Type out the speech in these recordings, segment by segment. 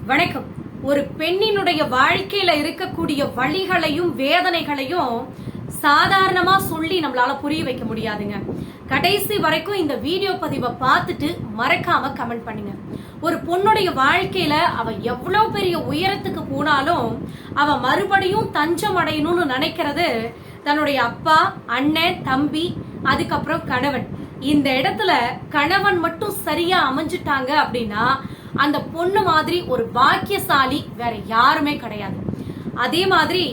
வணக்கம். ஒரு பெண்ணினுடைய வாழ்க்கையில இருக்கக்கூடிய வலிகளையும் வேதனைகளையும் சாதாரணமா சொல்லி நம்மளால புரிய வைக்க முடியாதுங்க. கடைசி வரைக்கும் இந்த வீடியோ பதிவை பார்த்துட்டு மறக்காம கமெண்ட் பண்ணுங்க. ஒரு பொண்ணுடைய வாழ்க்கையில அவ எவ்வளவு பெரிய உயரத்துக்கு போனாலும் அவ மறுபடியும் தஞ்சம் அடையணும்னு நினைக்கிறது தன்னுடைய அப்பா, அண்ணன், தம்பி, அதுக்கப்புறம் கணவன். இந்த இடத்துல கணவன் மட்டும் சரியா அமைஞ்சிட்டாங்க அப்படின்னா அந்த பொண்ணு மாதிரி ஒரு பாக்கியசாலி வேற யாருமே கிடையாது. அதே மாதிரி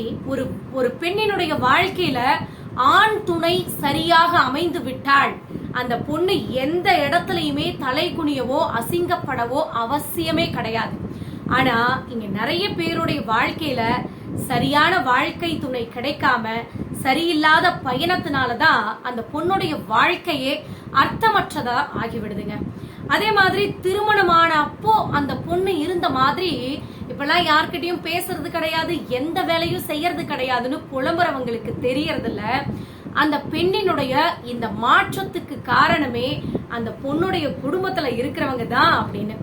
ஒரு பெண்ணினுடைய வாழ்க்கையில ஆண் துணை சரியாக அமைந்து விட்டால் அந்த பொண்ணு எந்த இடத்துலயுமே தலை குனியவோ அசிங்கப்படவோ அவசியமே கிடையாது. ஆனா இங்க நிறைய பேருடைய வாழ்க்கையில சரியான வாழ்க்கை துணை கிடைக்காம சரியில்லாத பயணத்தினாலதான் அந்த பொண்ணுடைய வாழ்க்கையே அர்த்தமற்றதா ஆகிவிடுதுங்க. அதே மாதிரி திருமணமான அப்போ அந்த பொண்ணு இருந்த மாதிரி இப்பெல்லாம் யார்கிட்டயும் பேசுறது கிடையாது, எந்த வேலையும் செய்யறது கிடையாதுன்னு புலம்புறவங்களுக்கு தெரியறதில்ல. அந்த பெண்ணினுடைய இந்த மாற்றத்துக்கு காரணமே அந்த பொண்ணுடைய குடும்பத்துல இருக்கிறவங்க தான் அப்படின்னு.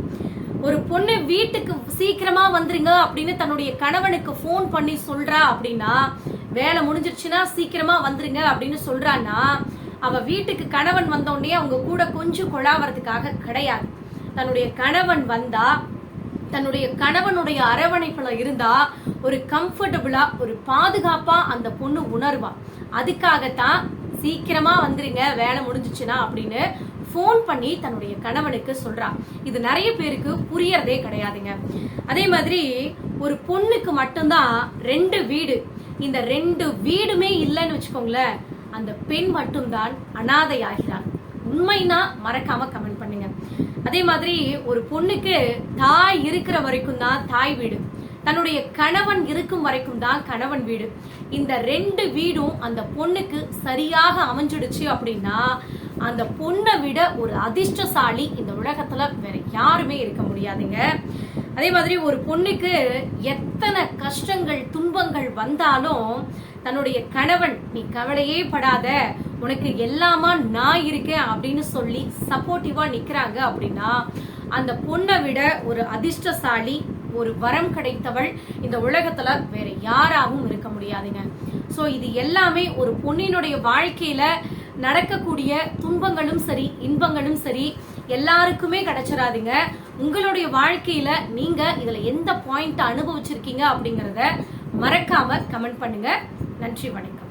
ஒரு பொண்ணு வீட்டுக்கு சீக்கிரமா வந்துருங்க அப்படின்னு தன்னுடைய கணவனுக்கு போன் பண்ணி சொல்றா அப்படின்னா, வேலை முடிஞ்சிருச்சுன்னா சீக்கிரமா வந்துருங்க அப்படின்னு சொல்றான்னா, அவ வீட்டுக்கு கணவன் வந்தோடனே அவங்க கூட கொஞ்சம் கொள்ளாவறதுக்காக கிடையாது. தன்னுடைய கணவன் வந்தா, தன்னுடைய கணவனுடைய அரவணைப்புல இருந்தா ஒரு கம்ஃபர்டபுளா ஒரு பாதுகாப்பா அந்த பொண்ணு உணர்வா. அதுக்காகத்தான் சீக்கிரமா வந்துருங்க வேலை முடிஞ்சிச்சுன்னா அப்படின்னு போன் பண்ணி தன்னுடைய கணவனுக்கு சொல்றா. இது நிறைய பேருக்கு புரியறதே கிடையாதுங்க. அதே மாதிரி ஒரு பொண்ணுக்கு மட்டும்தான் 2 வீடு, இந்த 2 வீடுமே இல்லைன்னு வச்சுக்கோங்களேன், அந்த பெண் மட்டும்தான் அனாதை ஆகிறார். உண்மைனா மறக்காம கமெண்ட் பண்ணுங்க. அதே மாதிரி ஒரு பொண்ணுக்கு தாய் இருக்கிற வரைக்கும் தான் தாய் வீடு, தன்னுடைய கணவன் இருக்கும் வரைக்கும் தான் கணவன் வீடு. இந்த 2 வீடும் அந்த பொண்ணுக்கு சரியாக அமைஞ்சிடுச்சு அப்படின்னா அந்த பொண்ணை விட ஒரு அதிர்ஷ்டசாலி இந்த உலகத்துல வேற யாருமே இருக்க முடியாதுங்க. அதே மாதிரி ஒரு பொண்ணுக்கு எத்தனை கஷ்டங்கள் துன்பங்கள் வந்தாலும் தன்னுடைய கணவன் நீ கவலையே படாத, உனக்கு எல்லாமா நான் இருக்கேன் அப்படின்னு சொல்லி சப்போர்ட்டிவா நிக்கிறாங்க அப்படின்னா அந்த பொண்ணை விட ஒரு அதிர்ஷ்டசாலி, ஒரு வரம் கிடைத்தவள் இந்த உலகத்துல வேற யாராவும் இருக்க முடியாதுங்க. சோ இது எல்லாமே ஒரு பொண்ணினுடைய வாழ்க்கையில நடக்கக்கூடிய துன்பங்களும் சரி இன்பங்களும் சரி எல்லாருக்குமே கிடைச்சிடாதுங்க. உங்களுடைய வாழ்க்கையில நீங்க இதுல எந்த பாயிண்ட் அனுபவிச்சிருக்கீங்க அப்படிங்கறத மறக்காம கமெண்ட் பண்ணுங்க. நன்றி, வணக்கம்.